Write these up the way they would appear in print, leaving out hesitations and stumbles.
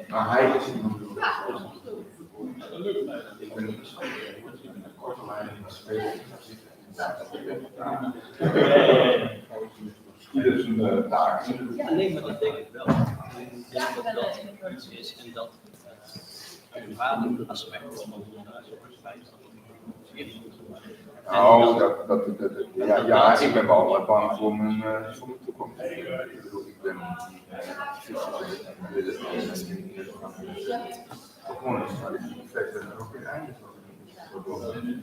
Maar hij is iemand die ik ben een korte lijn in het spelen zitten. Ieder zijn taak. Ja, nee, maar dat denk ik wel. Ik denk dat dat iets is en dat het waardeaspect van het feit dat nou, ja, ik ben wel bang voor mijn toekomst. Ik bedoel, ik ben gewoon een verder ook weer eindig.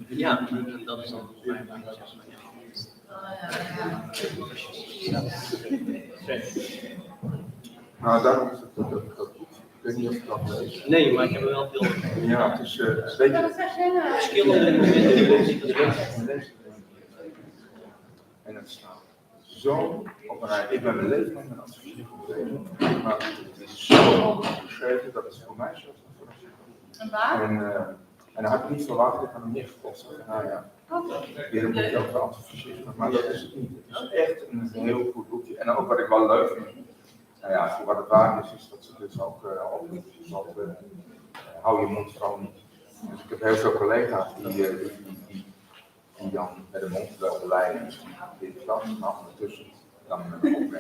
Ja, en dat is dan nou, daarom is het dat ik weet niet of je dat leest. nee, maar ik heb er wel veel Ja, het is, weet je, verschillende momenten. en het staat zo op een rij. Ik ben mijn leven lang een adviseur gebleven, maar het is zo geschreven dat het voor mij zo is. En dan had ik niet verwacht, ik had hem niet gekost. Nou ja, weer moet je ook wel adviseren, maar dat is het niet. Het is echt een heel goed boekje. En ook wat ik wel leuk vind, nou ja, voor wat het waard is dat ze dus ook hou je mond vooral niet. Dus ik heb heel veel collega's die dan met de mond wel beleiden, misschien dit klas, maar ondertussen dan opmerken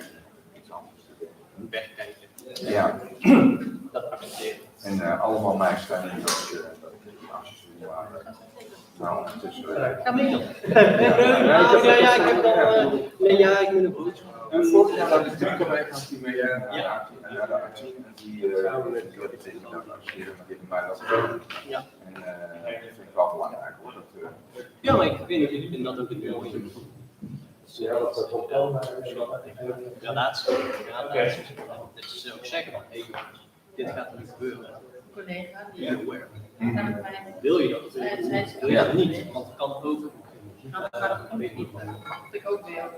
iets anders te doen. Wegkijken. Ja. Dat accepteren. En allemaal mij staan dat ik assistent waren. Nou, ondertussen. Ja, ik heb dan. Nee, ja, ik ben een broertje. En vorig jaar had ik 3 collega's die mee naar de arts en die wilden tegen dat assisteren, maar die hebben mij dat gedaan. Ja. En dat vind ik wel belangrijk hoor. Ja, maar ik weet niet, ik vind dat ook een mooie. Ja, dat hotel Gradatie. Dat is ook zeggen van, hé jongens, dit gaat er niet gebeuren. Collega die Heel erg. Wil je dat? Wil je dat niet? Want het kan ook. dat weet niet. Dat ik ook weer.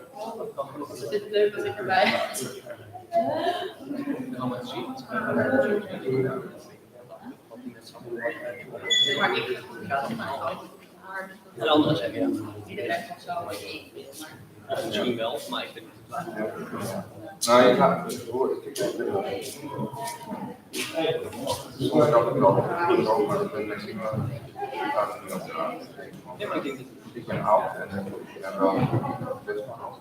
Is dit leuk dat ik erbij We gaan het zien. maar ik ga het maar En anderen zeggen ja. iedereen van zo. Of misschien wel, maar ik vind het waar. Nou, je gaat het horen. Ik heb het wel. Soms kan het wel, maar dat ben ik wel. Nee, maar ik denk dat Ik ben oud en ik ben wel best wel oud.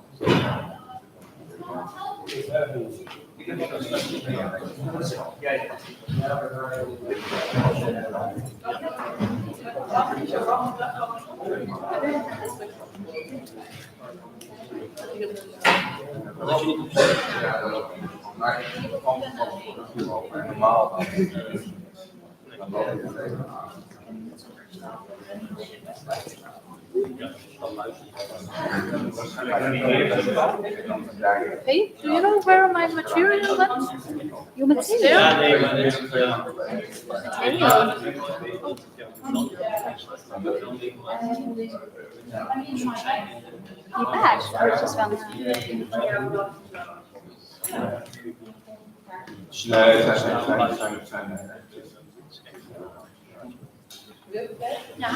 als je niet op Maar normaal dan loop je er even aan. Hey, do you know where my material went? Your material? ja, nee, maar dit is Die bags, which is van... Nee, het zijn Ja.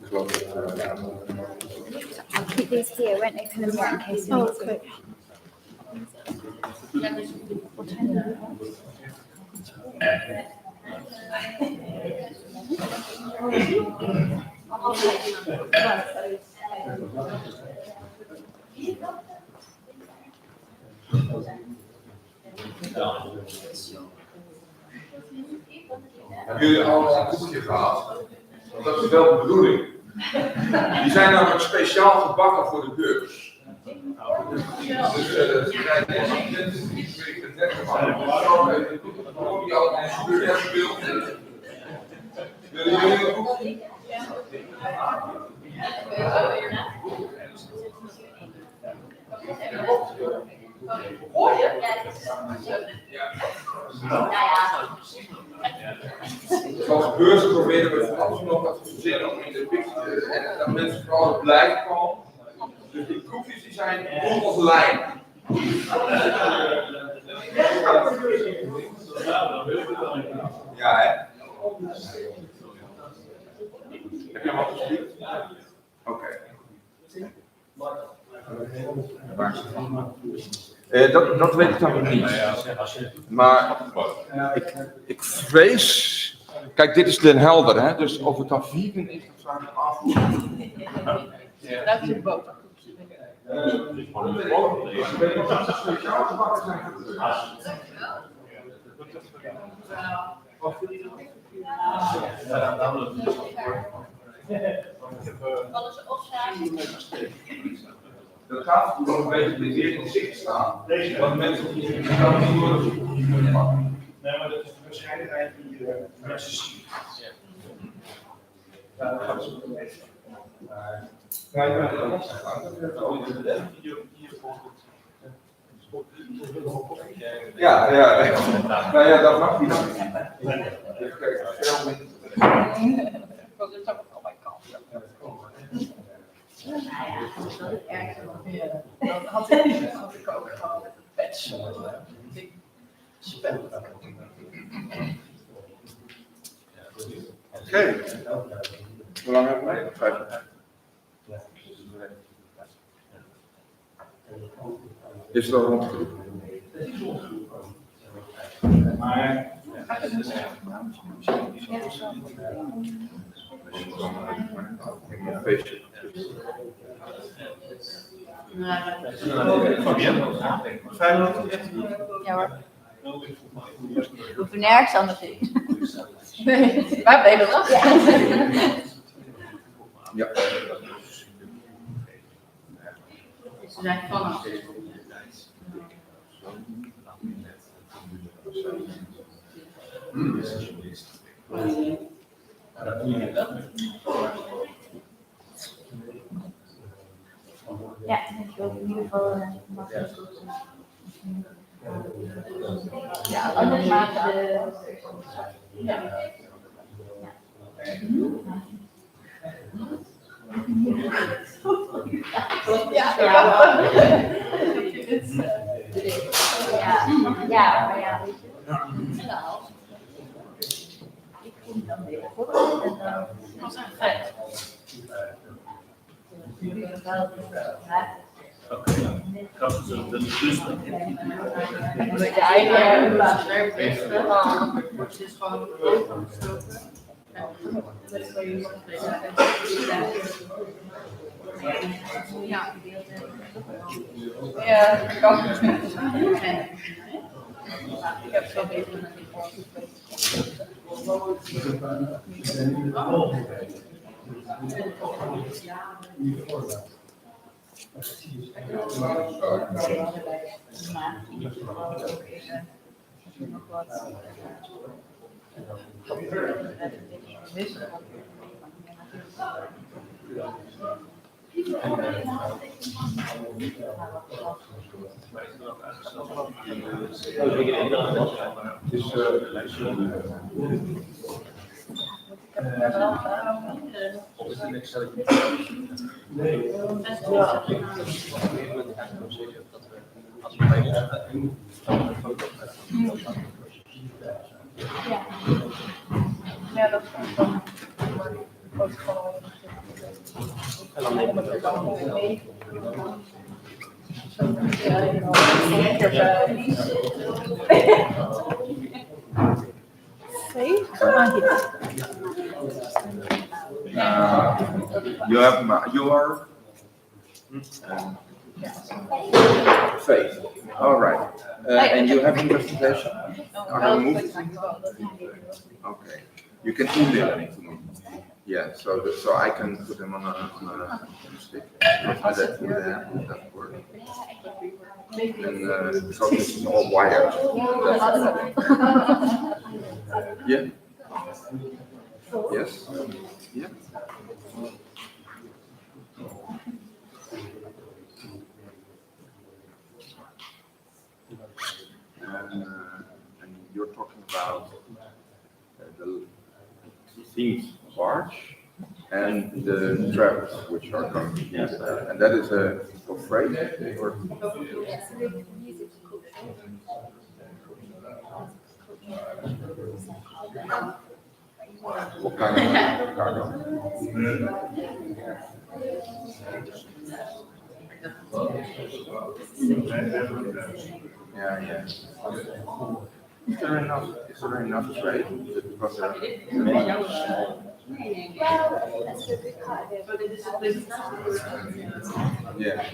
ik geloof dat I'll keep these here, won't open them yet in case you need to. What time is it? Hebben jullie al een koekje gehad? Want dat is wel de bedoeling. Die zijn namelijk speciaal gebakken voor de beurs. Dus ze zijn net gemaakt. Die al in de beurs gespeeld. Willen jullie een koekje? Hoor je? Als beurs proberen we van alles nog wat te verzinnen om in de picture en dat mensen vooral blij komen. Dus die koekjes die zijn rond als lijn. Ja, hè? Heb je hem al gestuurd? Oké. Waar is het? Dat weet ik dan nog niet. Maar ik vrees. Kijk, dit is Den Helder, hè? Dus of het dan vegan is, dat vraag ik me af. Dat is een boterkoekje. Alles opstaan. Dat gaat nog een beetje meer in zicht staan. Want mensen die gaan niet door. Nee, maar dat is de waarschijnlijkheid die mensen zien. Ja, dat gaat zo. Ja, nou ja, dat mag niet. Dat is ook al mijn kant. Ja, dat had ik ook gewoon met een patch. Spel. Oké. Hoe lang hebben wij? 5 minuten. Is het al rond? Maar Een feestje. Ja hoor. We hoeven nergens anders heen. Nee, waar ben je dan? Ja. Ze zijn vanaf. Ja, ik wil in ieder geval ja, anders maken de. Ja, maar ja, weet je. Ik kom dan weer op en dan. Dat zijn vet. Ja, het is gewoon overgestoken. Ja. Ja, dat kan. Ik heb zo even naar die Ja, dat is dan ook gewoon. En dan nemen we het dan mee. You are Faith. All right. And you have investigation? Okay. You can email it to me. Yeah, so I can put them on a stick. That work. And because this is all wired. Yeah. Yes. Yeah. And you're talking about the themes barge and the travels which are going to be there. And that is for freight or what kind of cargo? Yeah. Is there enough trade? Because Well, that's a good part of it. yeah.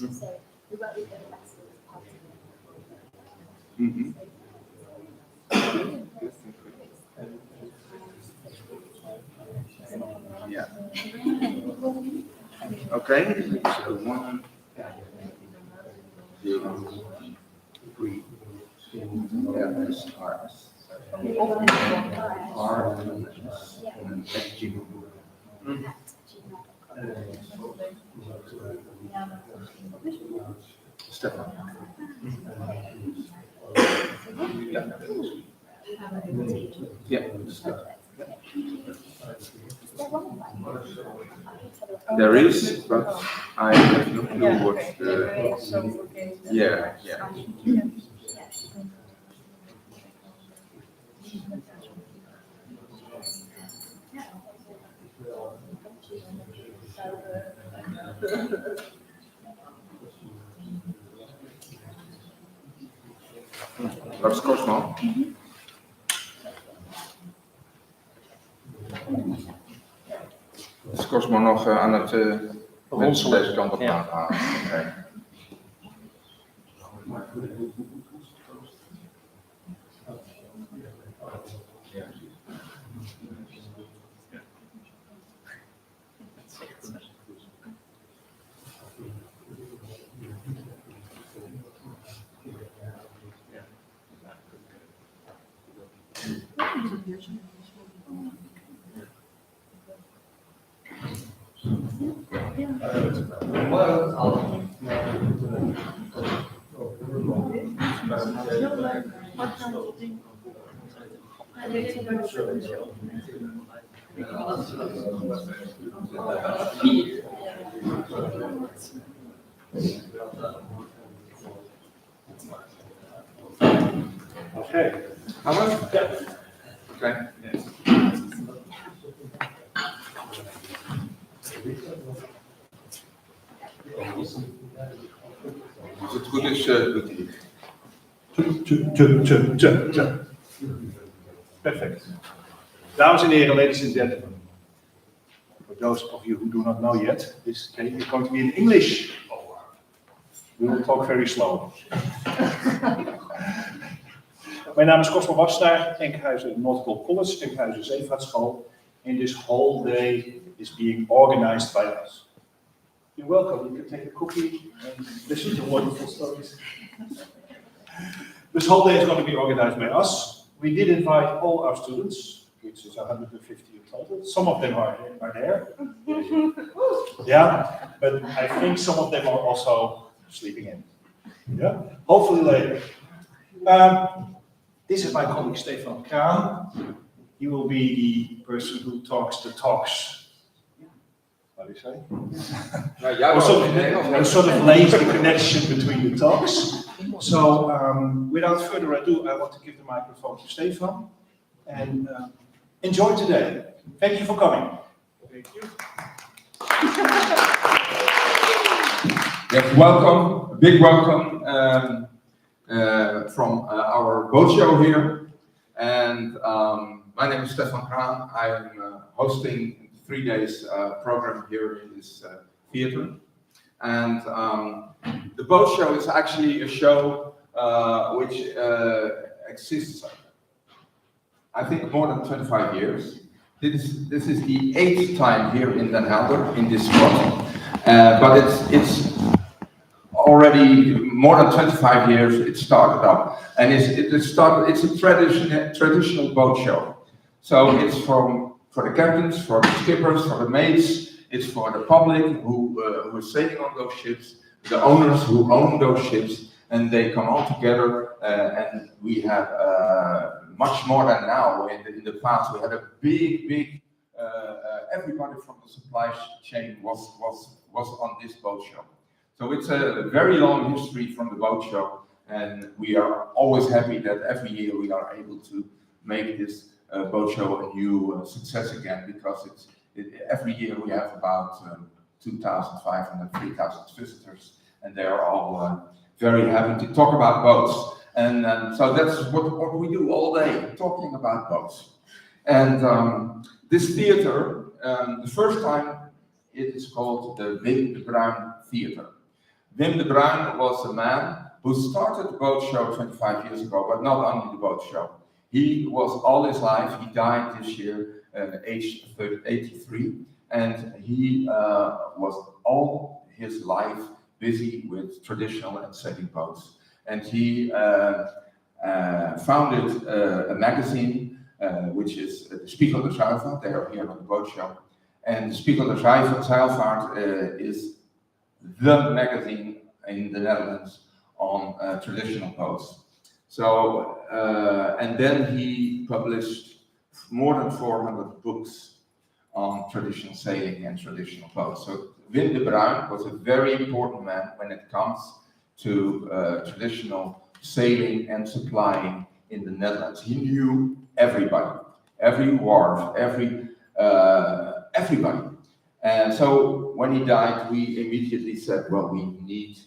So we won't be doing that. Mhm. Yeah. Okay. So 1, 2, 3. Yeah, that's ours. R and then SG. Stefan. Yeah. There is, but I have no clue what the. Yeah. Wat is Cosmo? Is Cosmo nog aan het mensen deze kant op gaan? Ah, oké. Okay. Gaan we? Oké. Als het goed is, doet hij het. Perfect. Dames en heren, ladies and gentlemen. For those of you who do not know yet, this is going to be in English. We will talk very slow. Mijn naam is Cosmo Wassenaar, Enkhuizen Nautical College, Enkhuizen Zeevaartschool. And this whole day is being organized by us. You're welcome. You can take a cookie and listen to wonderful stories. This whole day is going to be organized by us. We did invite all our students, which is 150 in total. Some of them are there. Yeah, but I think some of them are also sleeping in. Yeah, hopefully later. This is my colleague Stefan Kraan. He will be the person who talks the talks. What do you say? Or sort of lays the connection between the talks. So, without further ado, I want to give the microphone to Stefan and enjoy today. Thank you for coming. Thank you. Yes, welcome, a big welcome from our boat show here. And my name is Stefan Kraan. I am hosting 3 days program here in this theater. And the boat show is actually a show which exists, I think, more than 25 years. This is the 8th time here in Den Helder, in this spot. But it's already more than 25 years it started up. And it's a traditional boat show. So it's for the captains, for the skippers, for the mates. It's for the public who is sailing on those ships, the owners who own those ships, and they come all together, and we have much more than now. In the past, we had a big. Everybody from the supply chain was on this boat show. So it's a very long history from the boat show, and we are always happy that every year we are able to make this boat show a new success again, because every year we have about 2,500, 3,000 visitors, and they are all very happy to talk about boats. And so that's what we do all day, talking about boats. And this theater, the first time it is called the Wim de Bruin Theater. Wim de Bruin was a man who started the boat show 25 years ago, but not only the boat show. He was all his life, he died this year, aged 83, and he was all his life busy with traditional and sailing boats. And he founded a magazine, which is the Spiegel der Zeilvaart. They are here on the boat show. And the Spiegel der Zeilvaart is the magazine in the Netherlands on traditional boats. So, and then he published more than 400 books on traditional sailing and traditional boats. So Wim de Bruin was a very important man when it comes to traditional sailing and supplying in the Netherlands. He knew everybody, every wharf, everybody. And so when he died, we immediately said, well, we need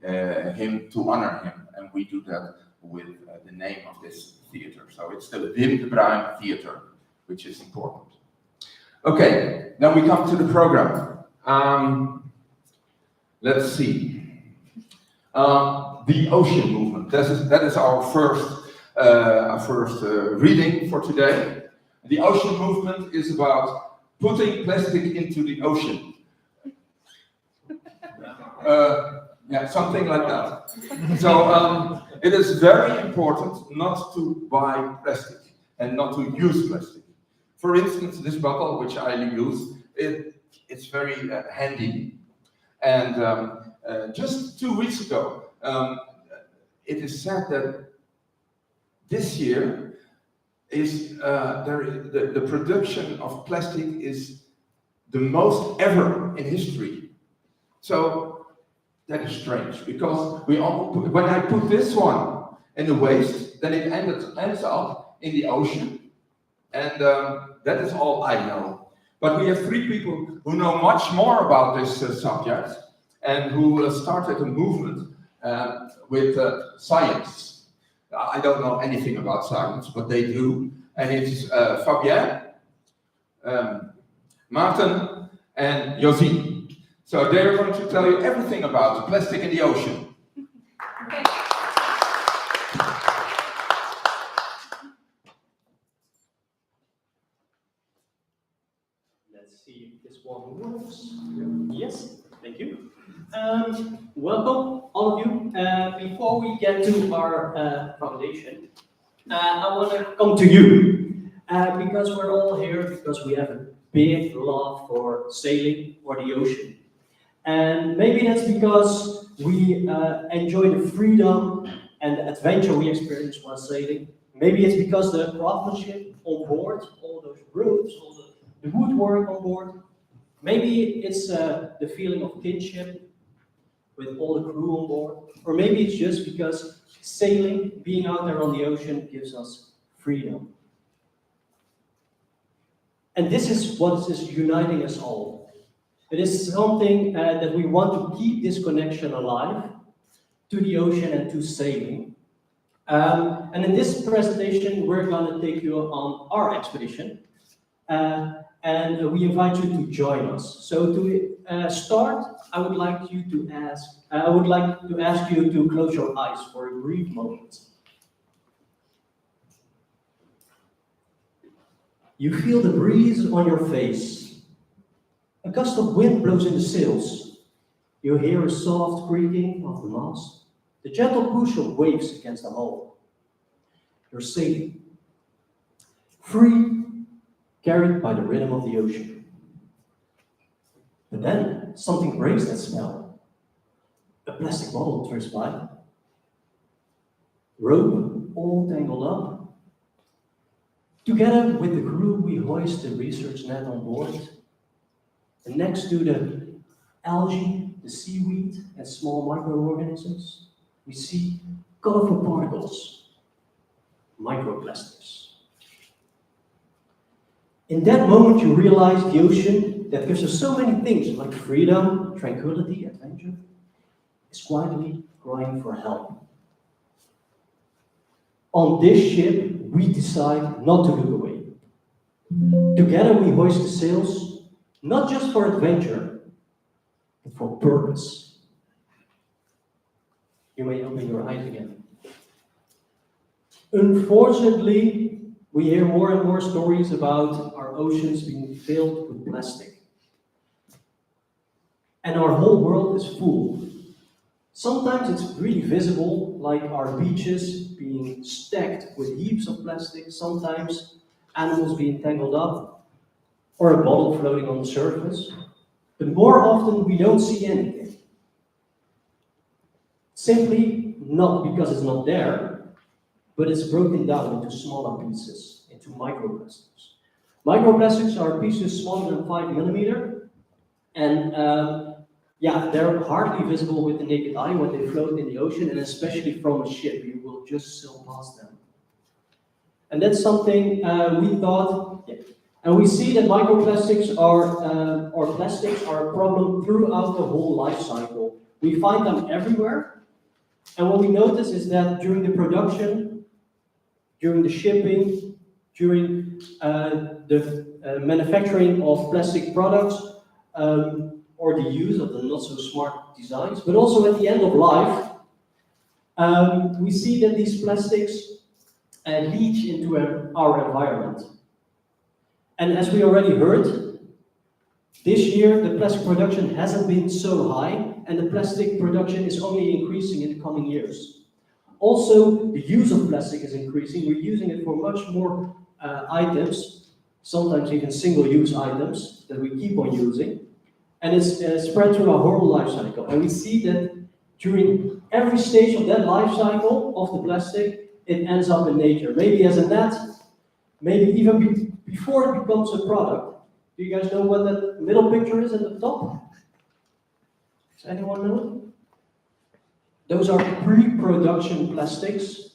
him to honor him, and we do that with the name of this theater. So it's the Wim de Bruin Theater, which is important. Okay, now we come to the program. Let's see. The ocean movement. That is our first reading for today. The ocean movement is about putting plastic into the ocean. Yeah, something like that. So it is very important not to buy plastic and not to use plastic. For instance, this bottle, which I use, it's very handy. And just 2 weeks ago, it is said that this year is the production of plastic is the most ever in history. So that is strange, because when I put this one in the waste, then it ends up in the ocean, and that is all I know. But we have 3 people who know much more about this subject, and who started a movement with science. I don't know anything about science, but they do. And it's Fabien, Maarten, and Josine. So they're going to tell you everything about plastic in the ocean. Okay. Let's see if this one works. Yes, thank you. Welcome, all of you. Before we get to our foundation, I want to come to you, because we're all here because we have a big love for sailing or the ocean. And maybe that's because we enjoy the freedom and the adventure we experience while sailing. Maybe it's because the craftsmanship on board, all those ropes, all the woodwork on board. Maybe it's the feeling of kinship with all the crew on board. Or maybe it's just because sailing, being out there on the ocean, gives us freedom. And this is what is uniting us all. It is something that we want to keep this connection alive to the ocean and to sailing. And in this presentation, we're going to take you on our expedition. And we invite you to join us. So to start, I would like to ask you to close your eyes for a brief moment. You feel the breeze on your face. A gust of wind blows in the sails. You hear a soft creaking of the mast, the gentle push of waves against the hull. You're sailing, free, carried by the rhythm of the ocean. But then something breaks that spell. A plastic bottle turns by. rope all tangled up. Together with the crew, we hoist the research net on board. And next to the algae, the seaweed, and small microorganisms, we see colorful particles, microplastics. In that moment, you realize the ocean that gives us so many things like freedom, tranquility, adventure, is quietly crying for help. On this ship, we decide not to look away. Together, we hoist the sails, not just for adventure, but for purpose. You may open your eyes again. Unfortunately, we hear more and more stories about our oceans being filled with plastic. And our whole world is full. Sometimes it's really visible, like our beaches being stacked with heaps of plastic, sometimes animals being tangled up, or a bottle floating on the surface. But more often, we don't see anything. Simply not because it's not there, but it's broken down into smaller pieces, into microplastics. Microplastics are pieces smaller than 5 millimeter, and they're hardly visible with the naked eye when they float in the ocean, and especially from a ship, you will just sail past them. And that's something we thought, and we see that microplastics or plastics are a problem throughout the whole life cycle. We find them everywhere, and what we notice is that during the production, during the shipping, during the manufacturing of plastic products, or the use of the not so smart designs, but also at the end of life, we see that these plastics leach into our environment. And as we already heard, this year the plastic production hasn't been so high, and the plastic production is only increasing in the coming years. Also, the use of plastic is increasing. We're using it for much more items, sometimes even single-use items that we keep on using. And it's spread through our whole life cycle. And we see that during every stage of that life cycle of the plastic, it ends up in nature. Maybe as a net, maybe even before it becomes a product. Do you guys know what that middle picture is at the top? Does anyone know? Those are pre-production plastics.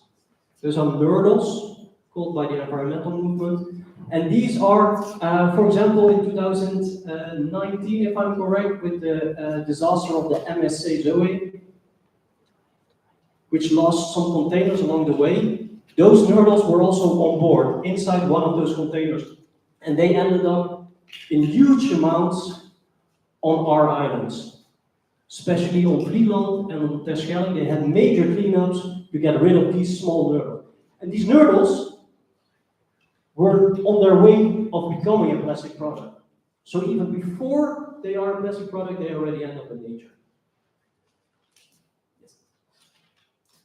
Those are nurdles, called by the environmental movement. And these are, for example, in 2019, if I'm correct, with the disaster of the MSC Zoe, which lost some containers along the way, those nurdles were also on board, inside one of those containers. And they ended up in huge amounts on our islands, especially on Vlieland and on Terschelling. They had major cleanups to get rid of these small nurdles. And these nurdles were on their way of becoming a plastic product. So even before they are a plastic product, they already end up in nature.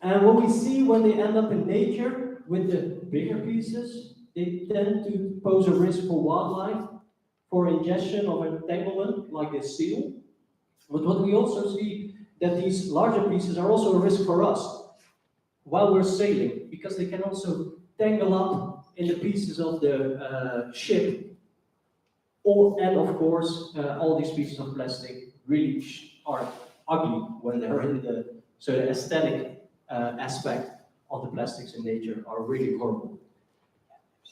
And what we see when they end up in nature with the bigger pieces, they tend to pose a risk for wildlife, for ingestion of entanglement, like a seal. But what we also see, that these larger pieces are also a risk for us while we're sailing, because they can also tangle up in the pieces of the ship. And of course, all these pieces of plastic really are ugly when they're in so the aesthetic aspect of the plastics in nature are really horrible.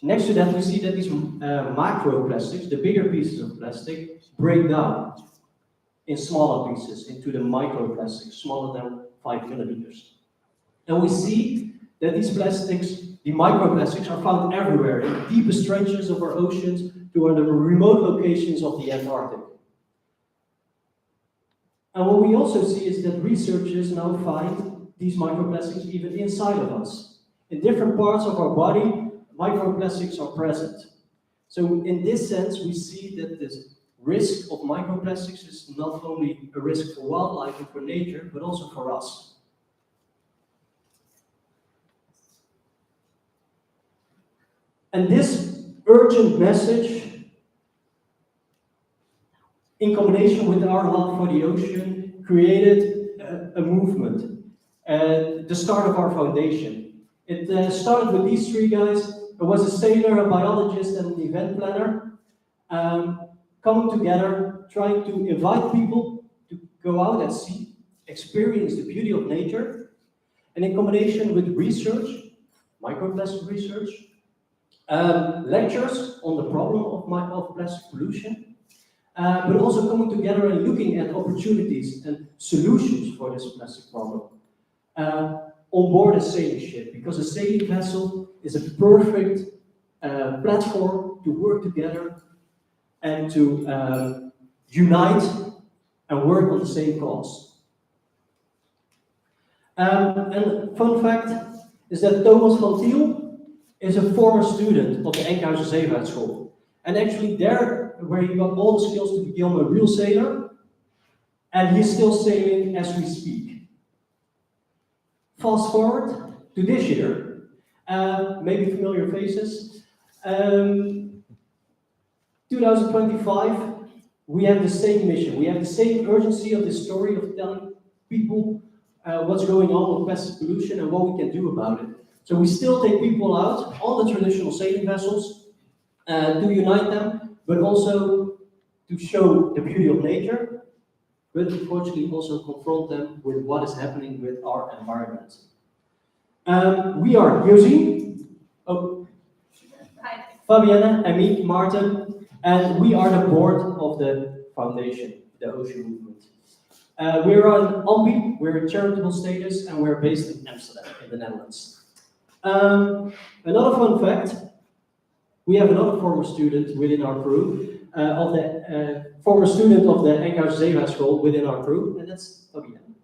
Next to that, we see that these microplastics, the bigger pieces of plastic, break down in smaller pieces into the microplastics, smaller than 5 millimeters. And we see that these plastics, the microplastics, are found everywhere, in the deepest trenches of our oceans to the remote locations of the Antarctic. And what we also see is that researchers now find these microplastics even inside of us. In different parts of our body, microplastics are present. So in this sense, we see that this risk of microplastics is not only a risk for wildlife and for nature, but also for us. And this urgent message, in combination with our love for the ocean, created a movement, the start of our foundation. It started with these three guys. It was a sailor, a biologist, and an event planner, coming together, trying to invite people to go out at sea, experience the beauty of nature, and in combination with research, microplastic research, lectures on the problem of plastic pollution, but also coming together and looking at opportunities and solutions for this plastic problem. On board a sailing ship, because a sailing vessel is a perfect platform to work together and to unite and work on the same cause. And fun fact is that Thomas van Thiel is a former student of the Enkhuizen Zeevaartschool. And actually there, where he got all the skills to become a real sailor, and he's still sailing as we speak. Fast forward to this year, maybe familiar faces. 2025, we have the same mission. We have the same urgency of the story of telling people what's going on with plastic pollution and what we can do about it. So we still take people out on the traditional sailing vessels to unite them, but also to show the beauty of nature, but unfortunately also confront them with what is happening with our environment. We are Josie, Fabienne, and me, Martin, and we are the board of the foundation, the Ocean Movement. We're on AMBI, we're a charitable status, and we're based in Amsterdam, in the Netherlands. Another fun fact, we have another former student within our crew, former student of the Enkhuizen Zeevaartschool within our crew, and that's Fabienne.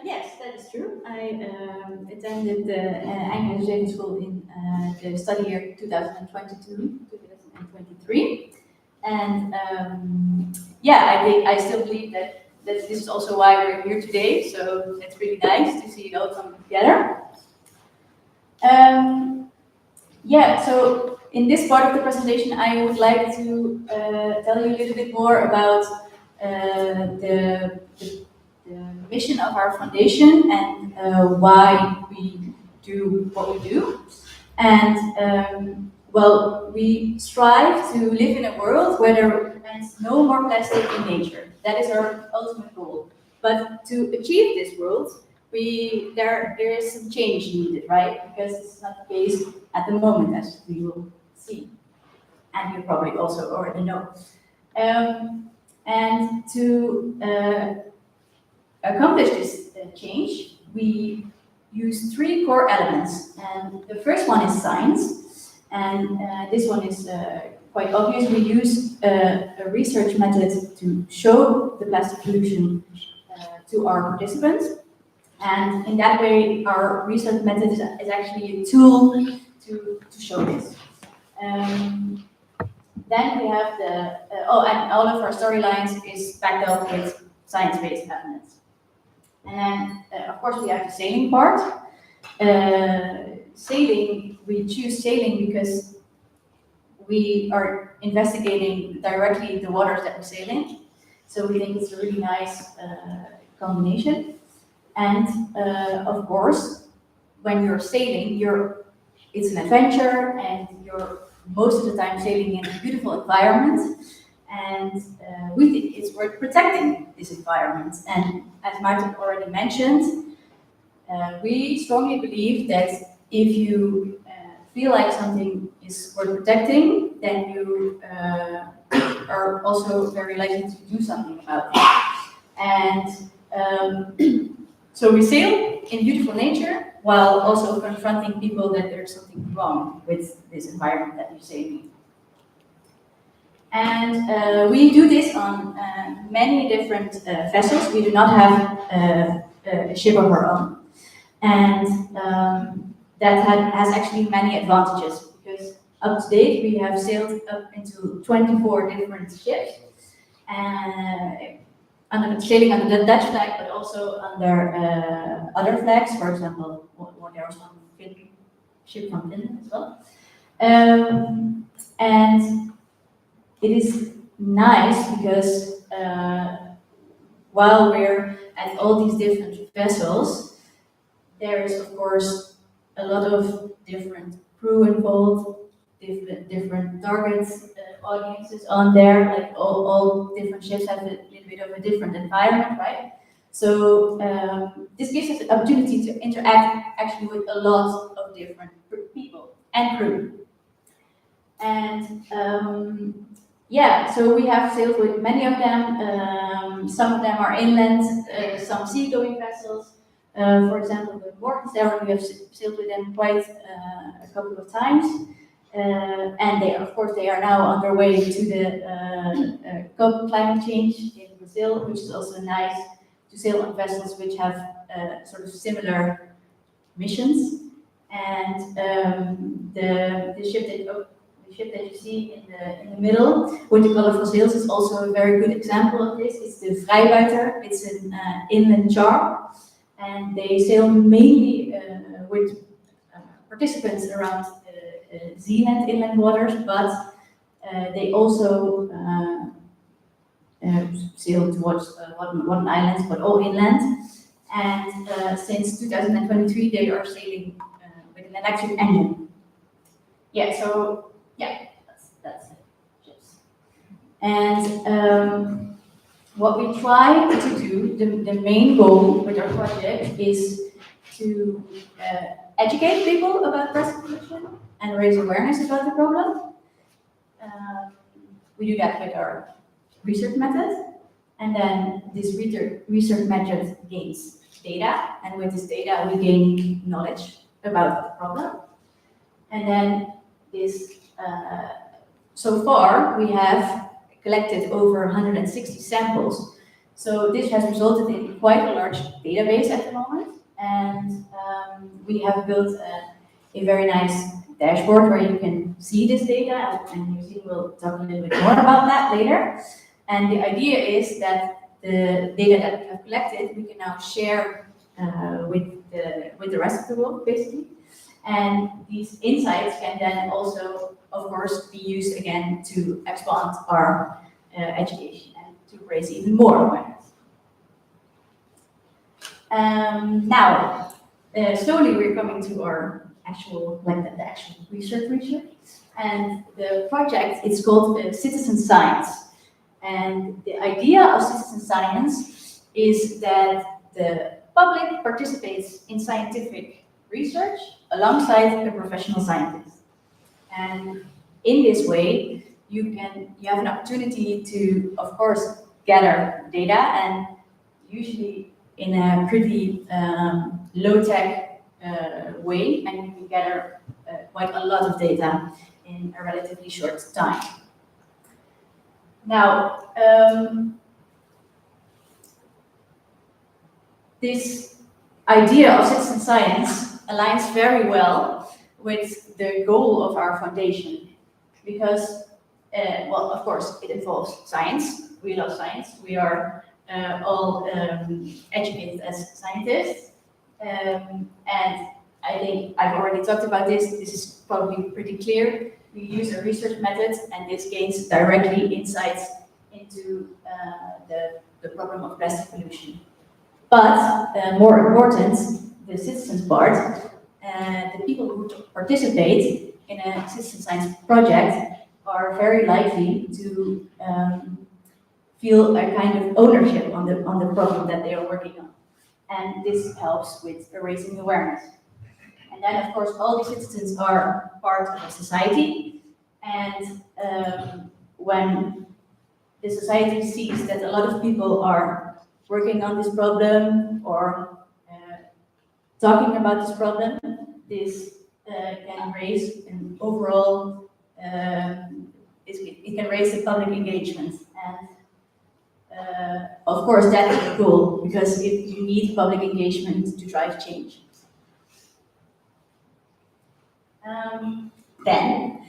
Yes, that is true. I attended the Enkhuizen Zeevaartschool in the study year 2022-2023. And yeah, I still believe that this is also why we're here today. So it's really nice to see it all come together. Yeah, so in this part of the presentation, I would like to tell you a little bit more about the mission of our foundation and why we do what we do. And well, we strive to live in a world where there is no more plastic in nature. That is our ultimate goal. But to achieve this world, there is some change needed, right? Because it's not the case at the moment, as we will see. And you probably also already know. And to accomplish this change, we use three core elements. And the first one is science. And this one is quite obvious. We use a research method to show the plastic pollution to our participants. And in that way, our research method is actually a tool to show this. Then we have and all of our storylines is backed up with science-based evidence. And of course, we have the sailing part. Sailing, we choose sailing because we are investigating directly the waters that we sail in. So we think it's a really nice combination. And of course, when you're sailing, it's an adventure, and you're most of the time sailing in a beautiful environment. And we think it's worth protecting this environment. And as Martin already mentioned, we strongly believe that if you feel like something is worth protecting, then you are also very likely to do something about it. And so we sail in beautiful nature while also confronting people that there's something wrong with this environment that you sail in. And we do this on many different vessels. We do not have a ship of our own. And that has actually many advantages, because up to date we have sailed up into 24 different ships, sailing under the Dutch flag, but also under other flags. For example, there was one ship from Finland as well. And it is nice because while we're at all these different vessels, there is of course a lot of different crew involved, different targets, audiences on there, like all different ships have a little bit of a different environment, right? So this gives us the opportunity to interact actually with a lot of different people and crew. And yeah, so we have sailed with many of them. Some of them are inland, some seagoing vessels. For example, the Morton Star, we have sailed with them quite a couple of times. And they, of course, they are now on their way to the COP climate change in Brazil, which is also nice to sail on vessels which have sort of similar missions. And the ship that you see in the middle with the colorful sails is also a very good example of this. It's the Vrijbuiter. It's an inland char, and they sail mainly with participants around Zeeland inland waters, but they also sail towards Wadden Islands, but all inland. And since 2023, they are sailing with an electric engine. Yeah, so yeah, that's it. Ships. And what we try to do, the main goal with our project is to educate people about plastic pollution and raise awareness about the problem. We do that with our research method, and then this research method gains data, and with this data we gain knowledge about the problem. And then this, so far we have collected over 160 samples. So this has resulted in quite a large database at the moment, and we have built a very nice dashboard where you can see this data, and Yuzi will talk a little bit more about that later. And the idea is that the data that we have collected, we can now share with the rest of the world, basically. And these insights can then also, of course, be used again to expand our education and to raise even more awareness. Now, slowly we're coming to our actual, like the actual research. And the project, it's called Citizen Science. And the idea of citizen science is that the public participates in scientific research alongside a professional scientist. And in this way, you have an opportunity to, of course, gather data, and usually in a pretty low-tech way, and you can gather quite a lot of data in a relatively short time. Now, this idea of citizen science aligns very well with the goal of our foundation, because, well, of course, it involves science. We love science. We are all educated as scientists. And I think I've already talked about this. This is probably pretty clear. We use a research method, and this gains directly insights into the problem of plastic pollution. But more important, the citizens part, the people who participate in a citizen science project are very likely to feel a kind of ownership on the problem that they are working on. And this helps with raising awareness. And then, of course, all these citizens are part of a society. And when the society sees that a lot of people are working on this problem or talking about this problem, this can raise an overall, it can raise the public engagement. And of course, that is the goal, because you need public engagement to drive change. Then,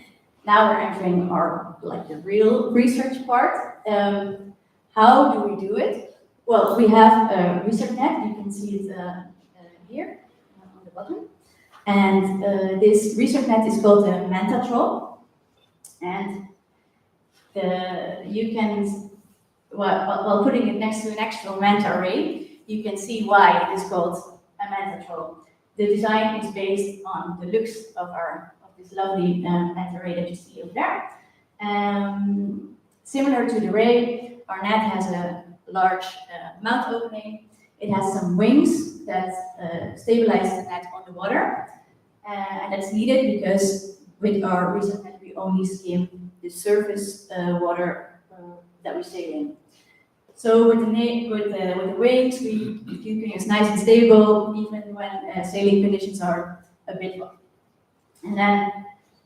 now we're entering our, like, the real research part. How do we do it? Well, we have a research net. You can see it here on the bottom. And this research net is called a Manta Troll. And you can while putting it next to an actual manta ray, you can see why it is called a manta troll. The design is based on the looks of this lovely manta ray that you see over there. Similar to the ray, our net has a large mouth opening. It has some wings that stabilize the net on the water, and that's needed because with our recent net we only skim the surface water that we sail in. So with the wings, we keeping it nice and stable even when sailing conditions are a bit rough. And then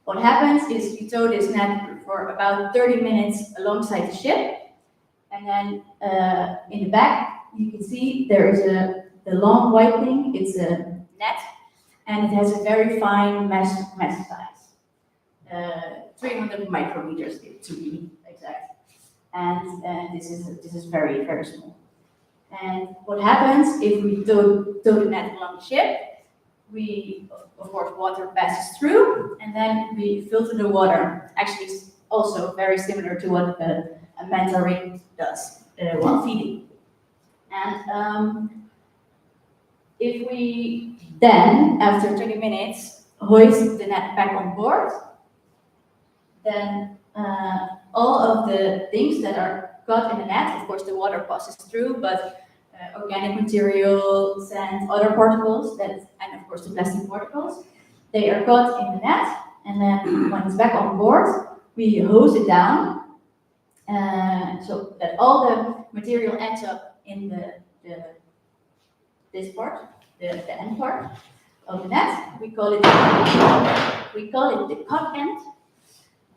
what happens is you tow this net for about 30 minutes alongside the ship, and then in the back you can see there is the long white thing. It's a net, and it has a very fine mesh size, 300 micrometers to be exact. And this is very, very small. And what happens if we tow the net along the ship? We, of course, water passes through, and then we filter the water. Actually, it's also very similar to what a manta ray does while feeding. And if we then, after 20 minutes, hoist the net back on board, then all of the things that are caught in the net, of course, the water passes through, but organic material, sand, other particles, and of course the plastic particles, they are caught in the net, and then when it's back on board, we hose it down so that all the material ends up in this part, the end part of the net. We call it the cut end.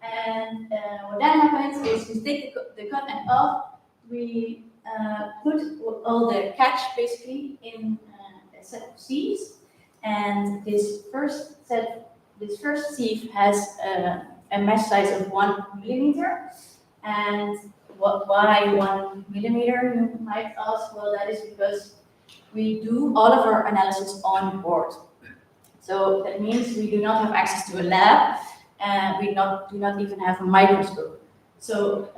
And what then happens is we take the cut end off, we put all the catch basically in a set of sieves, and this first sieve has a mesh size of 1 millimeter. And why 1 millimeter, you might ask? Well, that is because we do all of our analysis on board. So that means we do not have access to a lab, and we do not even have a microscope. So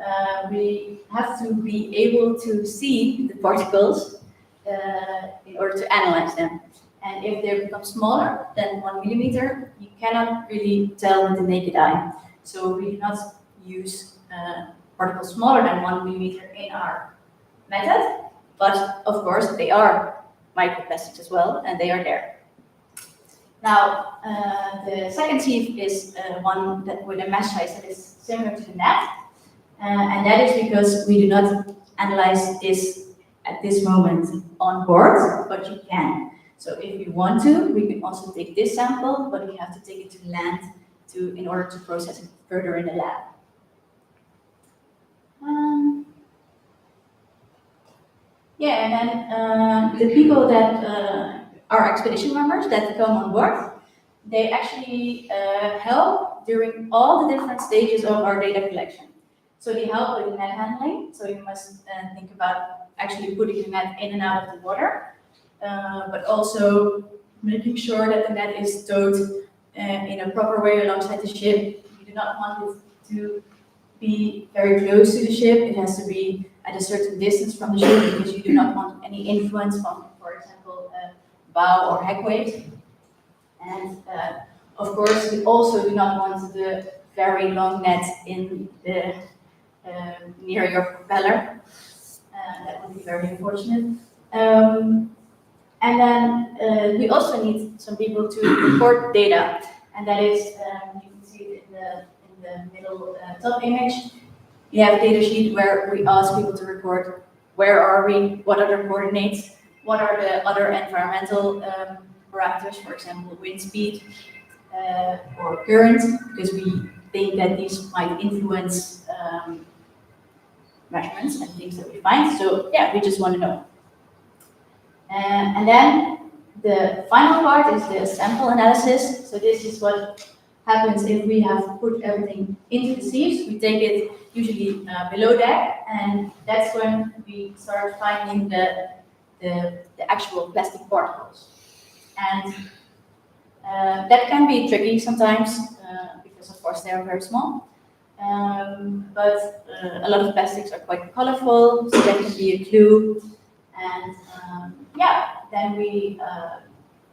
we have to be able to see the particles in order to analyze them. And if they become smaller than 1 millimeter, you cannot really tell with the naked eye. So we do not use particles smaller than 1 millimeter in our method, but of course they are microplastics as well, and they are there. Now, the second sieve is one that with a mesh size that is similar to the net, and that is because we do not analyze this at this moment on board, but you can. So if you want to, we can also take this sample, but we have to take it to land in order to process it further in the lab. Yeah, and then the people that are expedition members that come on board, they actually help during all the different stages of our data collection. So they help with net handling. So you must think about actually putting the net in and out of the water, but also making sure that the net is towed in a proper way alongside the ship. You do not want it to be very close to the ship. It has to be at a certain distance from the ship because you do not want any influence from, for example, bow or heck weight. And of course, we also do not want the very long net in the near your propeller. That would be very unfortunate. And then we also need some people to record data, and that is you can see it in the middle top image. We have a data sheet where we ask people to record where are we, what are the coordinates, what are the other environmental parameters, for example, wind speed or current, because we think that these might influence measurements and things that we find. So yeah, we just want to know. And then the final part is the sample analysis. So this is what happens if we have put everything into the sieves. We take it usually below deck, and that's when we start finding the actual plastic particles. And that can be tricky sometimes because of course they are very small. but a lot of plastics are quite colorful, so that can be a clue. And yeah, then we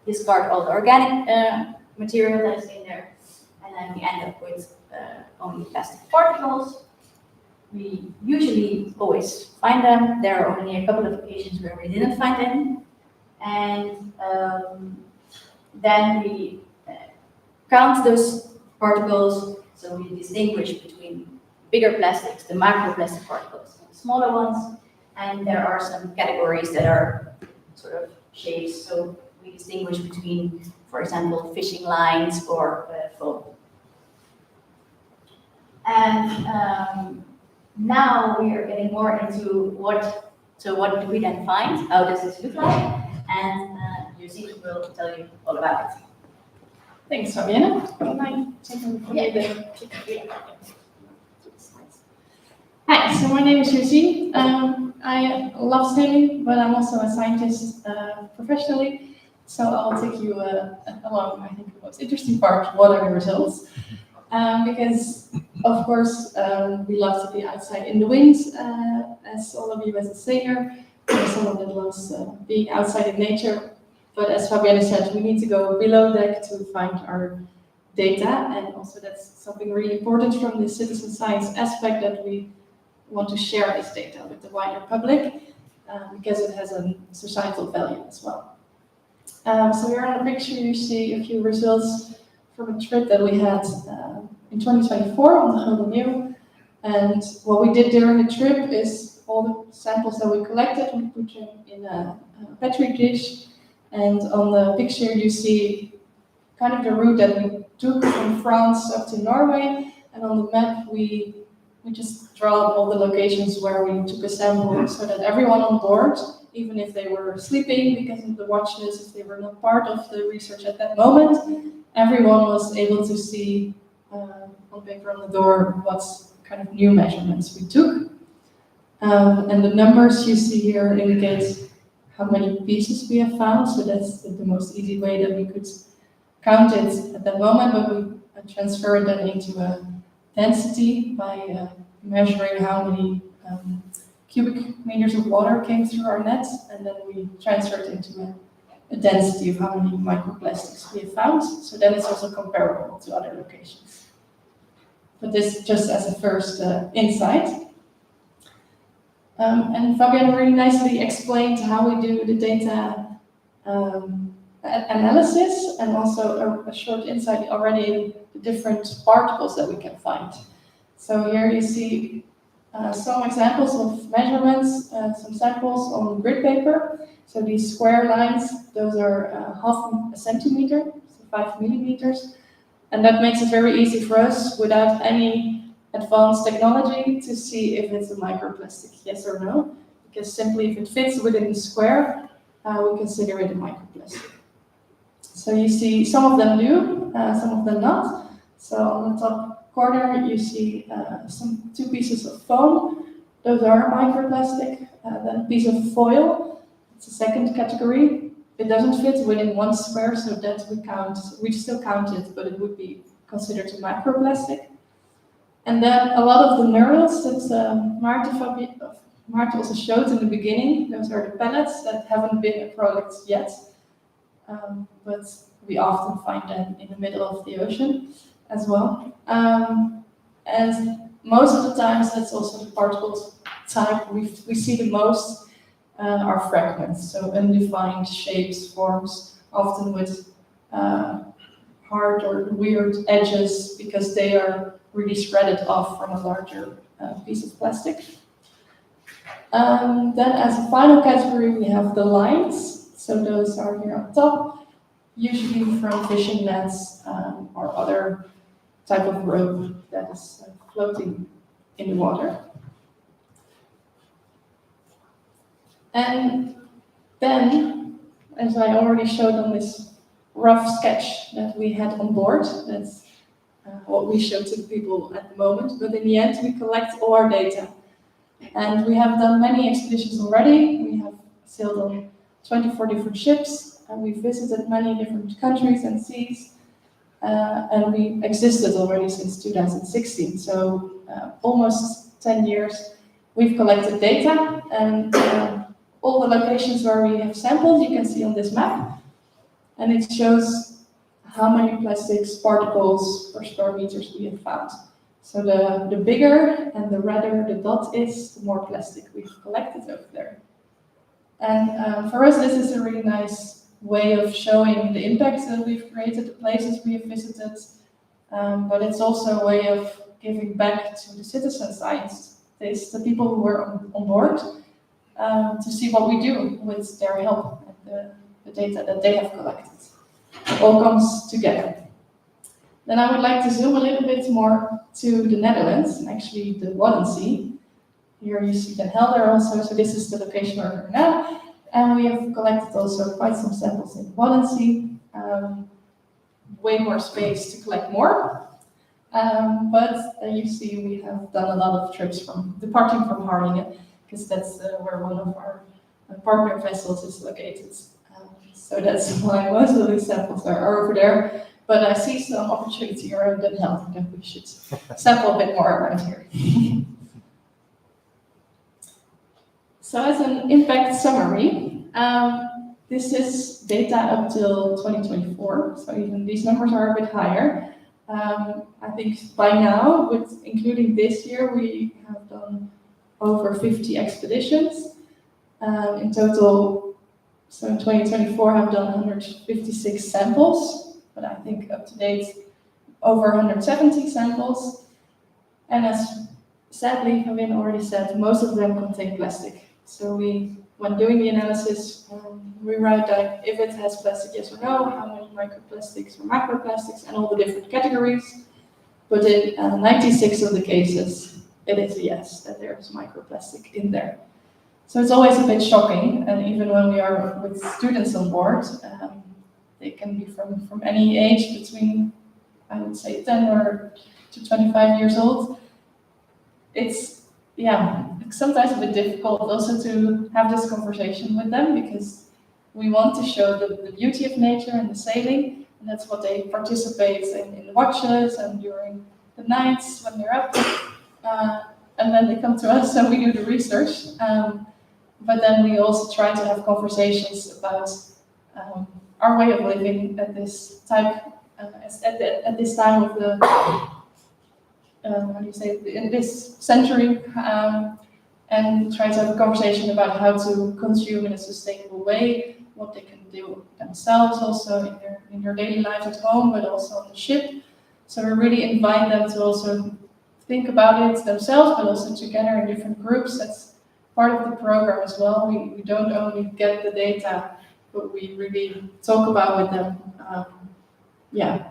discard all the organic material that is in there, and then we end up with only plastic particles. We usually always find them. There are only a couple of occasions where we didn't find any. And then we count those particles, so we distinguish between bigger plastics, the microplastic particles, and the smaller ones. And there are some categories that are sort of shapes, so we distinguish between, for example, fishing lines or foam. And now we are getting more into what do we then find? How does this look like? And Josine will tell you all about it. Thanks, Fabienne. Can I take over from you then? Hi, so my name is Josine. I love sailing, but I'm also a scientist professionally. So I'll take you along, I think, the most interesting part, what are the results? Because, of course, we love to be outside in the wind, as all of you as a sailor. Someone that loves being outside in nature. But as Fabienne said, we need to go below deck to find our data. And also that's something really important from the citizen science aspect, that we want to share this data with the wider public because it has a societal value as well. So here on the picture you see a few results from a trip that we had in 2024 on the Grote Meeuw. And what we did during the trip is all the samples that we collected, we put them in a petri dish. And on the picture you see kind of the route that we took from France up to Norway. And on the map we just draw all the locations where we took a sample, so that everyone on board, even if they were sleeping because of the watches, if they were not part of the research at that moment, everyone was able to see on paper on the door what kind of new measurements we took. And the numbers you see here indicate how many pieces we have found, so that's the most easy way that we could count it at that moment, but we transfer it then into a density by measuring how many cubic meters of water came through our net, and then we transfer it into a density of how many microplastics we have found, so then it's also comparable to other locations. But this just as a first insight. And Fabienne really nicely explained how we do the data analysis, and also a short insight already in the different particles that we can find. So here you see some examples of measurements, some samples on grid paper. So these square lines, those are half a centimeter, so 5 millimeters. And that makes it very easy for us, without any advanced technology, to see if it's a microplastic, yes or no. Because simply if it fits within the square, we consider it a microplastic. So you see some of them do, some of them not. So on the top corner you see two pieces of foam. Those are microplastic. Then a piece of foil, it's a second category. It doesn't fit within one square, so that we still count it, but it would be considered a microplastic. And then a lot of the knurls that Maarten also showed in the beginning, those are the pellets that haven't been a product yet, but we often find them in the middle of the ocean as well. And most of the times, that's also the particles type we see the most are fragments, so undefined shapes, forms, often with hard or weird edges, because they are really shredded off from a larger piece of plastic. Then as a final category, we have the lines. So those are here on top, usually from fishing nets or other type of rope that is floating in the water. And then, as I already showed on this rough sketch that we had on board, that's what we show to the people at the moment, but in the end we collect all our data. And we have done many expeditions already. We have sailed on 24 different ships, and we've visited many different countries and seas. and we existed already since 2016. So almost 10 years we've collected data, and all the locations where we have sampled you can see on this map, and it shows how many plastics particles per square meters we have found. So the bigger and the redder the dot is, the more plastic we've collected over there. And for us, this is a really nice way of showing the impact that we've created, the places we have visited, but it's also a way of giving back to the citizen scientists, the people who were on board, to see what we do with their help and the data that they have collected. It all comes together. Then I would like to zoom a little bit more to the Netherlands, actually the Wadden Sea. Here you see Den Helder also, so this is the location where we're now. And we have collected also quite some samples in the Wadden Sea. Way more space to collect more. But you see we have done a lot of trips departing from Harlingen, because that's where one of our partner vessels is located. So that's why most of these samples are over there. But I see some opportunity around Den Helder that we should sample a bit more around here. So as an impact summary, this is data up till 2024. So even these numbers are a bit higher. I think by now, including this year, we have done over 50 expeditions. In total, so in 2024, I've done 156 samples, but I think up to date, over 170 samples. And as sadly, Pravin already said, most of them contain plastic. So when doing the analysis, we write down if it has plastic, yes or no, how many microplastics or macroplastics, and all the different categories. But in 96 of the cases, it is a yes, that there's microplastic in there. So it's always a bit shocking, and even when we are with students on board, they can be from any age between, I would say, 10 to 25 years old. It's sometimes a bit difficult also to have this conversation with them, because we want to show the beauty of nature and the sailing, and that's what they participate in the watches and during the nights when they're up. And then they come to us and we do the research. But then we also try to have conversations about our way of living at this type, at this time of the, in this century, and try to have a conversation about how to consume in a sustainable way, what they can do themselves also in their daily lives at home, but also on the ship. So we really invite them to also think about it themselves, but also together in different groups. That's part of the program as well. We don't only get the data, but we really talk about with them,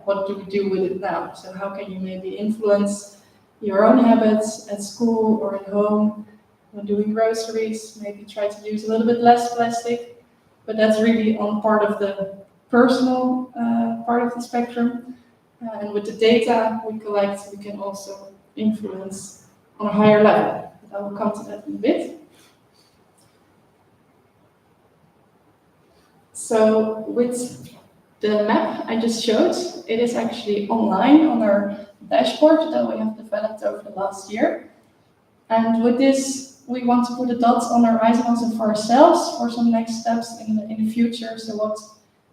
what do we do with it now? So how can you maybe influence your own habits at school or at home when doing groceries? Maybe try to use a little bit less plastic, but that's really on part of the personal part of the spectrum. And with the data we collect, we can also influence on a higher level. I will come to that in a bit. So with the map I just showed, it is actually online on our dashboard that we have developed over the last year. And with this, we want to put the dots on our horizon also for ourselves for some next steps in the future. So what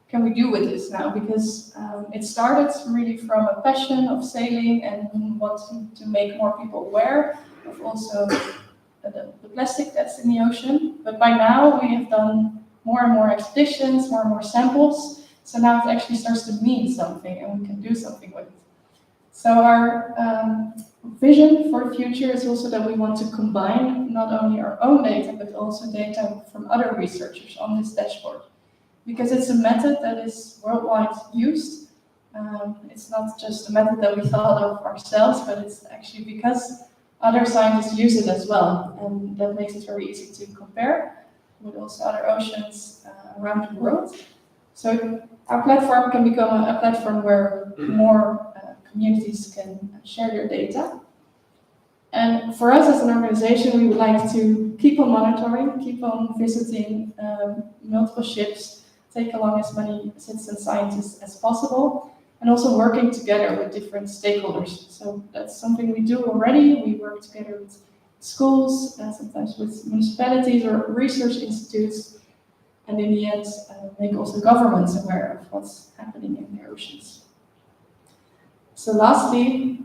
can we do with this now? Because it started really from a passion of sailing and wanting to make more people aware of also the plastic that's in the ocean. But by now we have done more and more expeditions, more and more samples. So now it actually starts to mean something and we can do something with it. So our vision for the future is also that we want to combine not only our own data, but also data from other researchers on this dashboard. Because it's a method that is worldwide used. It's not just a method that we thought of ourselves, but it's actually because other scientists use it as well. And that makes it very easy to compare with also other oceans around the world. So our platform can become a platform where more communities can share their data. And for us as an organization, we would like to keep on monitoring, keep on visiting multiple ships, take along as many citizen scientists as possible, and also working together with different stakeholders. So that's something we do already. We work together with schools, sometimes with municipalities or research institutes, and in the end, make also governments aware of what's happening in the oceans. So lastly,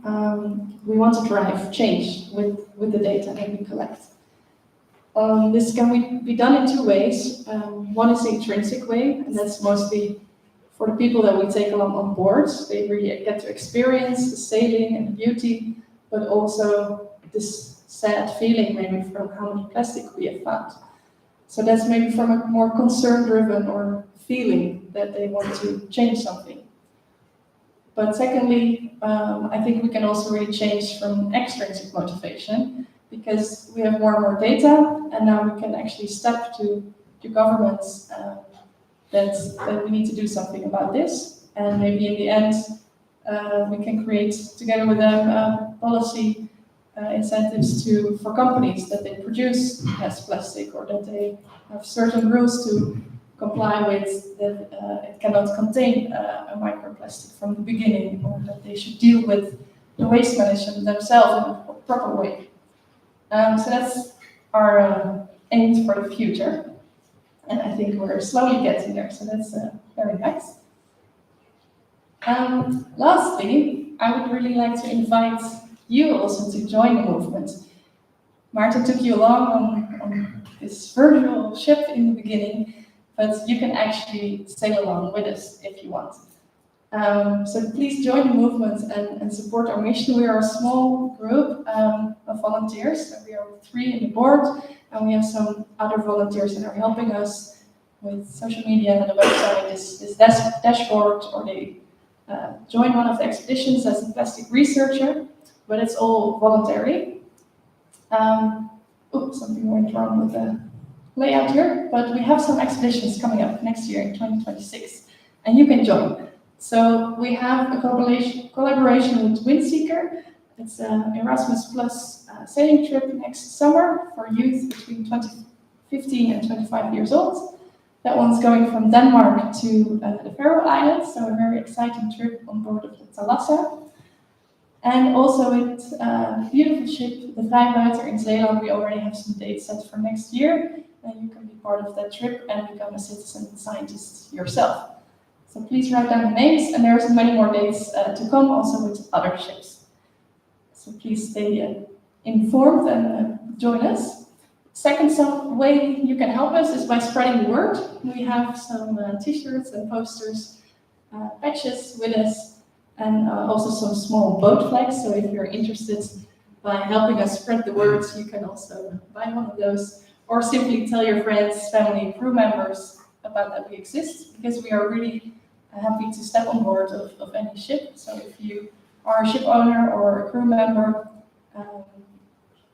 we want to drive change with the data that we collect. This can be done in two ways. One is the intrinsic way, and that's mostly for the people that we take along on board. They really get to experience the sailing and the beauty, but also this sad feeling maybe from how many plastic we have found. So that's maybe from a more concern-driven or feeling that they want to change something. But secondly, I think we can also really change from extrinsic motivation, because we have more and more data, and now we can actually step to governments that we need to do something about this. And maybe in the end, we can create together with them policy incentives for companies that they produce less plastic, or that they have certain rules to comply with, that it cannot contain a microplastic from the beginning, or that they should deal with the waste management themselves in a proper way. So that's our aim for the future, and I think we're slowly getting there, so that's very nice. Lastly, I would really like to invite you also to join the movement. Maarten took you along on this virtual ship in the beginning, but you can actually sail along with us if you want. So please join the movement and support our mission. We are a small group of volunteers. So we are 3 in the board, and we have some other volunteers that are helping us with social media and the website, this dashboard, or they join one of the expeditions as a plastic researcher, but it's all voluntary. Something went wrong with the layout here, but we have some expeditions coming up next year in 2026, and you can join. So we have a collaboration with Windseeker. It's an Erasmus Plus sailing trip next summer for youth between 15 and 25 years old. That one's going from Denmark to the Faroe Islands, so a very exciting trip on board of the Thalassa. And also with a beautiful ship, the Vrijbuiter in Zeeland, we already have some dates set for next year, and you can be part of that trip and become a citizen scientist yourself. So please write down the names, and there are many more dates to come, also with other ships. So please stay informed and join us. Second way you can help us is by spreading the word. We have some t-shirts and posters, patches with us, and also some small boat flags. So if you're interested by helping us spread the words, you can also buy one of those, or simply tell your friends, family, crew members about that we exist, because we are really happy to step on board of any ship. So if you are a ship owner or a crew member,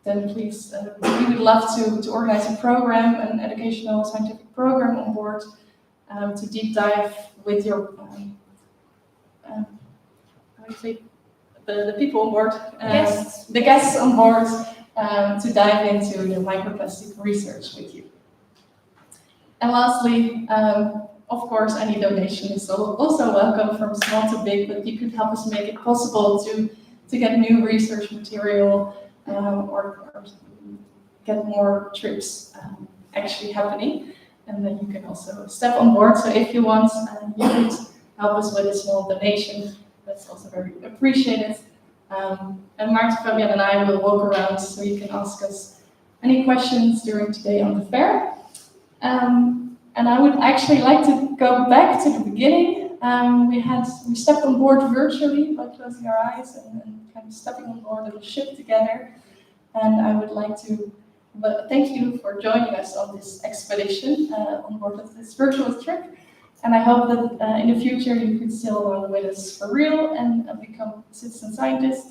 then please, we would love to organize a program, an educational scientific program on board, to deep dive with your, the people on board, the guests on board, to dive into the microplastic research with you. And lastly, of course, any donation is also welcome, from small to big, but you could help us make it possible to get new research material, or get more trips actually happening. And then you can also step on board. So if you want, you could help us with a small donation. That's also very appreciated. And Maarten, Fabian, and I will walk around, so you can ask us any questions during today on the fair. And I would actually like to go back to the beginning. We stepped on board virtually by closing our eyes and kind of stepping on board of the ship together. And I would like to thank you for joining us on this expedition on board of this virtual trip. And I hope that in the future you could sail along with us for real and become a citizen scientist.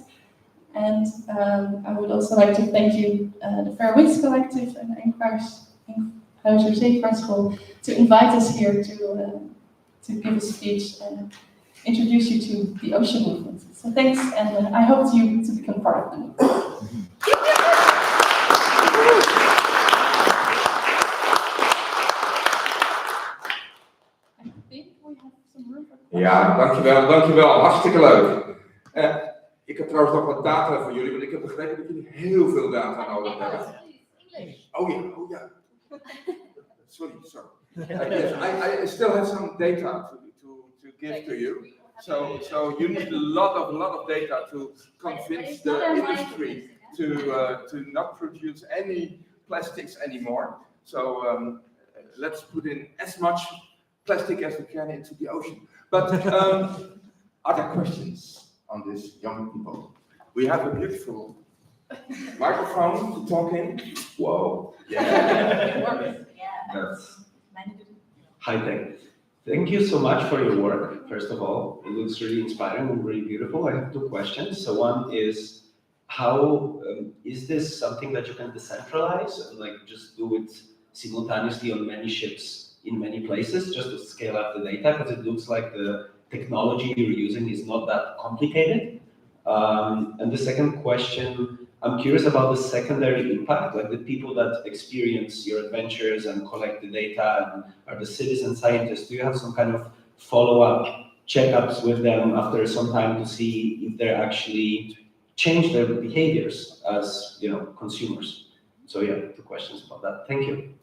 And I would also like to thank you, the Fair Winds Collective and Enkhuizer Zeevaartschool, to invite us here to give a speech and introduce you to the ocean movement. So thanks, and I hope you to become part of the movement. I think we have some room for questions. Ja, dankjewel. Hartstikke leuk. Ik heb trouwens nog wat data voor jullie, want ik heb begrepen dat jullie heel veel data nodig hebben. Oh ja. Sorry. Yes, I still have some data to give to you. So you need a lot of data to convince the industry to not produce any plastics anymore. So let's put in as much plastic as we can into the ocean. But other questions on this, young people? We have a beautiful microphone to talk in. Whoa. Yeah. That's Hi, tech. Thank you so much for your work, first of all. It looks really inspiring and really beautiful. I have two questions. So one is, how is this something that you can decentralize and like just do it simultaneously on many ships in many places just to scale up the data? Because it looks like the technology you're using is not that complicated. And the second question, I'm curious about the secondary impact, like the people that experience your adventures and collect the data and are the citizen scientists. Do you have some kind of follow-up checkups with them after some time to see if they're actually change their behaviors as consumers? So yeah, two questions about that. Thank you.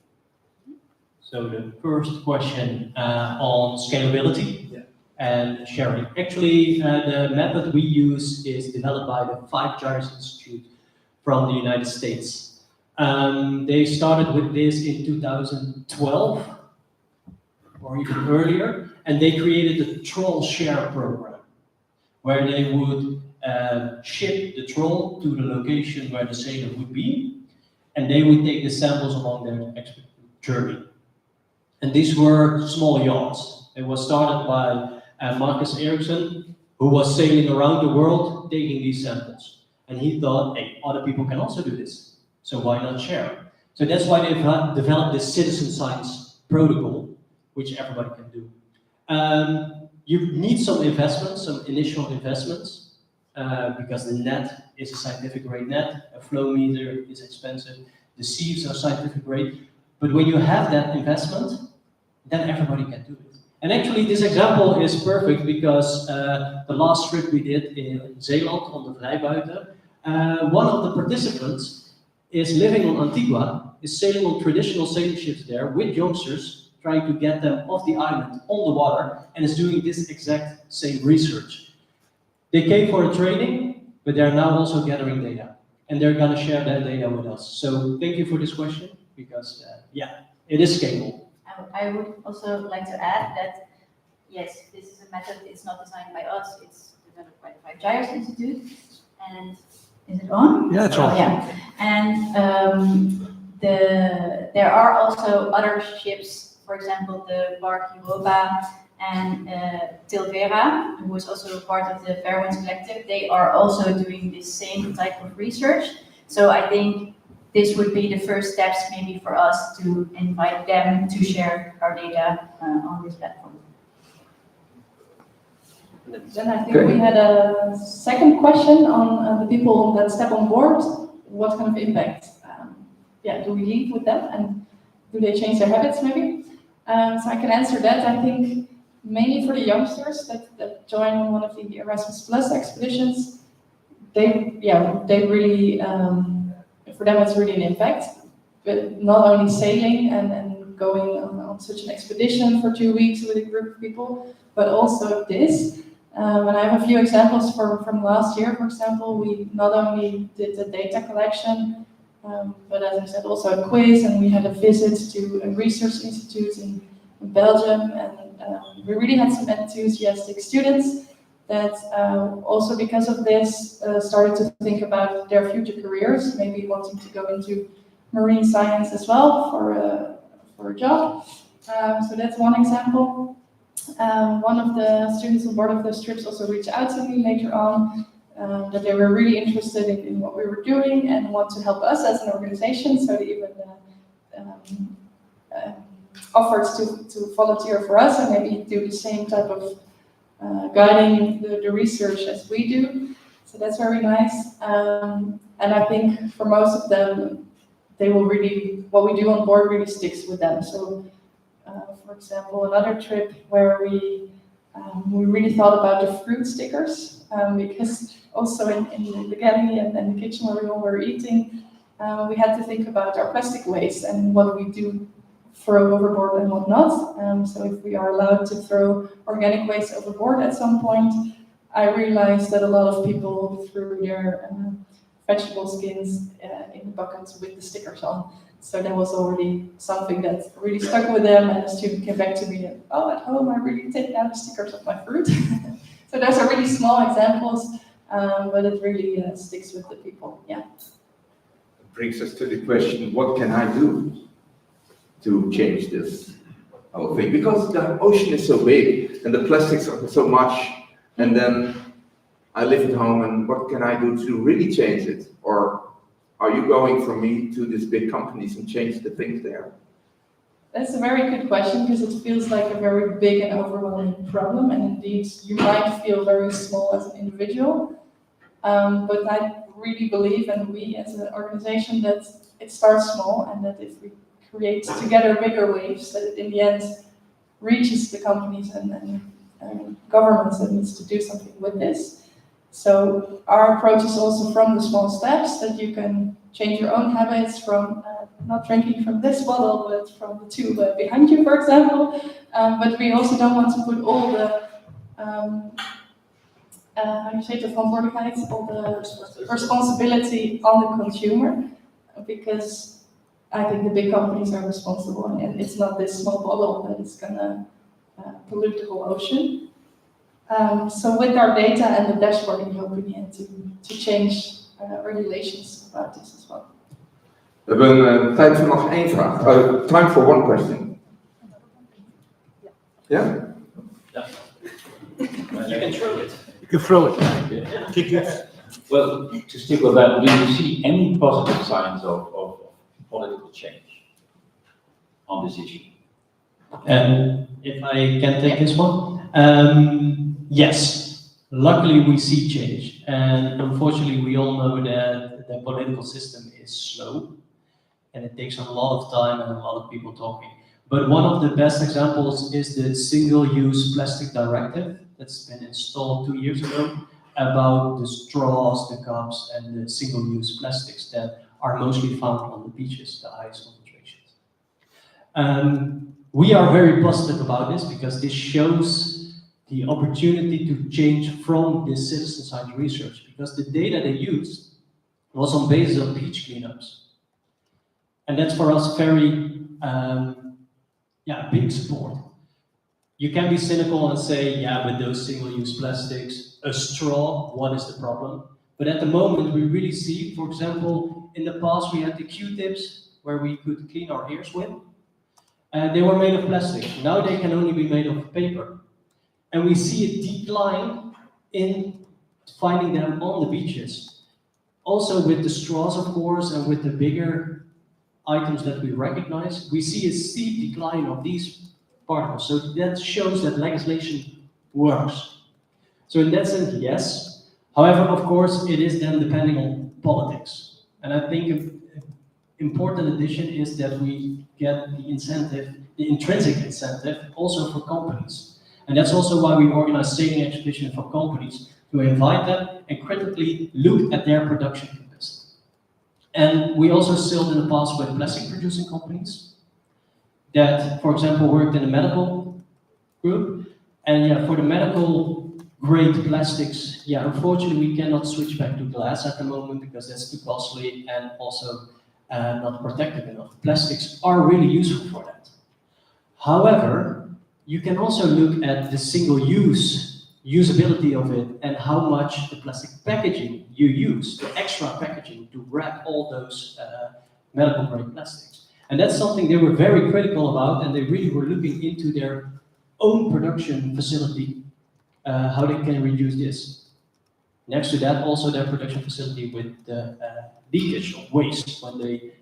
So the first question on scalability and sharing. Actually, the method we use is developed by the Five Gyres Institute from the United States. They started with this in 2012 or even earlier, and they created the Troll Share program, where they would ship the troll to the location where the sailor would be, and they would take the samples along their journey. And these were small yachts. It was started by Marcus Ericsson, who was sailing around the world taking these samples. And he thought, hey, other people can also do this, so why not share? So that's why they've developed this citizen science protocol, which everybody can do. You need some investments, some initial investments, because the net is a scientific grade net, a flow meter is expensive, the sieves are scientific grade, but when you have that investment, then everybody can do it. And actually this example is perfect because the last trip we did in Zeeland on the Vrijbuiter, one of the participants is living on Antigua, is sailing on traditional sailing ships there with youngsters, trying to get them off the island on the water, and is doing this exact same research. They came for a training, but they're now also gathering data, and they're gonna share that data with us. So thank you for this question, because it is scalable. I would also like to add that, yes, this is a method, it's not designed by us, it's developed by the Five Gyres Institute. And is it on? Yeah, it's on. Oh, yeah. And there are also other ships, for example, the Bark Europa and Tilvera, who is also a part of the Fairwinds Collective. They are also doing the same type of research. So I think this would be the first steps maybe for us to invite them to share our data on this platform. Then I think we had a second question on the people that step on board. What kind of impact do we leave with them, and do they change their habits maybe? So I can answer that. I think mainly for the youngsters that join one of the Erasmus Plus expeditions, they really, for them it's really an impact. But not only sailing and going on such an expedition for 2 weeks with a group of people, but also this. And I have a few examples from last year. For example, we not only did the data collection, but as I said, also a quiz, and we had a visit to a research institute in Belgium, and we really had some enthusiastic students that also because of this started to think about their future careers, maybe wanting to go into marine science as well for a job. So that's one example. One of the students on board of those trips also reached out to me later on that they were really interested in what we were doing and want to help us as an organization. So they even offered to volunteer for us and maybe do the same type of guiding the research as we do. So that's very nice. And I think for most of them, they will really, what we do on board really sticks with them. So for example, another trip where we We really thought about the fruit stickers because also in the galley and the kitchen where we all were eating, we had to think about our plastic waste and what we do throw overboard and what not. So if we are allowed to throw organic waste overboard at some point, I realized that a lot of people threw their vegetable skins in the buckets with the stickers on. So that was already something that really stuck with them, and a student came back to me and, oh, at home I really take out the stickers of my fruit. So those are really small examples, but it really sticks with the people, yeah. Brings us to the question, what can I do to change this whole thing? Because the ocean is so big and the plastics are so much, and then I live at home, and what can I do to really change it? Or are you going from me to these big companies and change the things there? That's a very good question, because it feels like a very big and overwhelming problem, and indeed you might feel very small as an individual, but I really believe, and we as an organization, that it starts small, and that if we create together bigger waves, that it in the end reaches the companies and governments that needs to do something with this. So our approach is also from the small steps, that you can change your own habits from not drinking from this bottle, but from the two behind you, for example. But we also don't want to put all the, how do you say it, the verantwoordelijkheid, all the responsibility on the consumer, because I think the big companies are responsible, and it's not this small bottle that is gonna pollute the whole ocean. So with our data and the dashboarding, we hope in the end to change regulations about this as well. We hebben tijd voor nog één vraag. Time for one question. Yeah? You can throw it. You can throw it. Yeah. Kick it. Well, to stick with that, do you see any positive signs of political change on this issue? If I can take this one, yes. Luckily, we see change, and unfortunately, we all know that the political system is slow, and it takes a lot of time and a lot of people talking. But one of the best examples is the Single-Use Plastic Directive that's been installed 2 years ago, about the straws, the cups, and the single-use plastics that are mostly found on the beaches, the highest concentrations. We are very positive about this because this shows the opportunity to change from this citizen science research, because the data they used was on basis of beach cleanups. And that's for us very, big support. You can be cynical and say, yeah, but those single-use plastics, a straw, what is the problem? But at the moment, we really see, for example, in the past we had the Q-tips where we could clean our ears with. They were made of plastic. Now they can only be made of paper. And we see a decline in finding them on the beaches. Also with the straws, of course, and with the bigger items that we recognize, we see a steep decline of these particles. So that shows that legislation works. So in that sense, yes. However, of course, it is then depending on politics. And I think an important addition is that we get the incentive, the intrinsic incentive, also for companies. And that's also why we organize sailing expeditions for companies, to invite them and critically look at their production capacity. And we also sailed in the past with plastic producing companies that, for example, worked in a medical group. And for the medical grade plastics, unfortunately we cannot switch back to glass at the moment because that's too costly and also not protective enough. Plastics are really useful for that. However, you can also look at the single-use usability of it and how much the plastic packaging you use, the extra packaging to wrap all those medical grade plastics. And that's something they were very critical about, and they really were looking into their own production facility, how they can reduce this. Next to that, also their production facility with the leakage of waste when they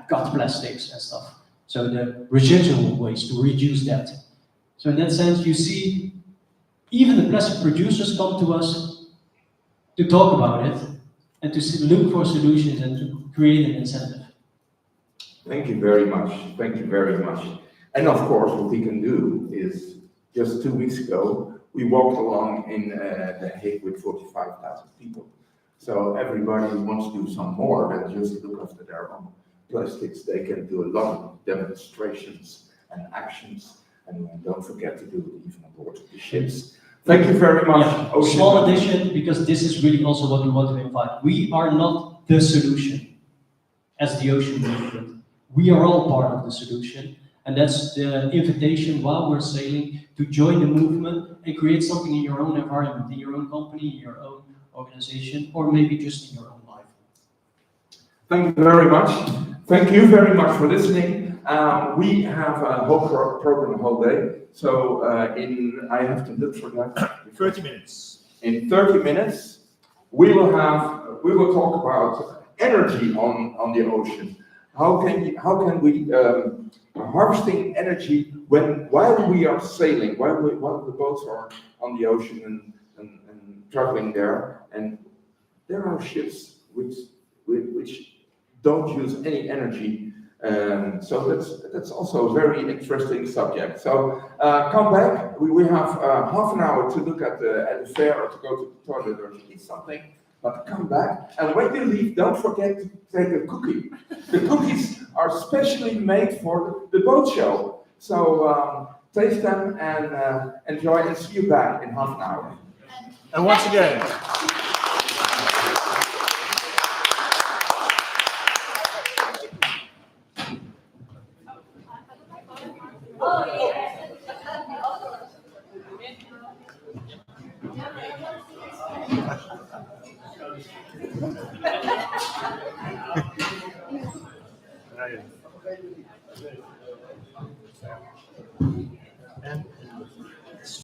cut plastics and stuff. So the residual waste, to reduce that. So in that sense, you see, even the plastic producers come to us to talk about it and to look for solutions and to create an incentive. Thank you very much. Thank you very much. And of course, what we can do is, just 2 weeks ago, we walked along in The Hague with 45,000 people. So everybody wants to do some more than just look after their own plastics. They can do a lot of demonstrations and actions, and don't forget to do it even aboard the ships. Thank you very much. Yeah, Ocean. small addition, because this is really also what we want to invite. We are not the solution as the ocean movement. We are all part of the solution, and that's the invitation while we're sailing to join the movement and create something in your own environment, in your own company, in your own organization, or maybe just in your own life. Thank you very much. Thank you very much for listening. We have a whole program the whole day, so I have to look for that. 30 minutes. In 30 minutes, we will talk about energy on the ocean. How can we harvesting energy while we are sailing, while the boats are on the ocean and traveling there, and there are ships which don't use any energy. So that's also a very interesting subject. So come back. We have half an hour to look at the fair or to go to the toilet or to eat something. But come back, and when you leave, don't forget to take a cookie. The cookies are specially made for the boat show. So taste them and enjoy, and see you back in half an hour. And once again, and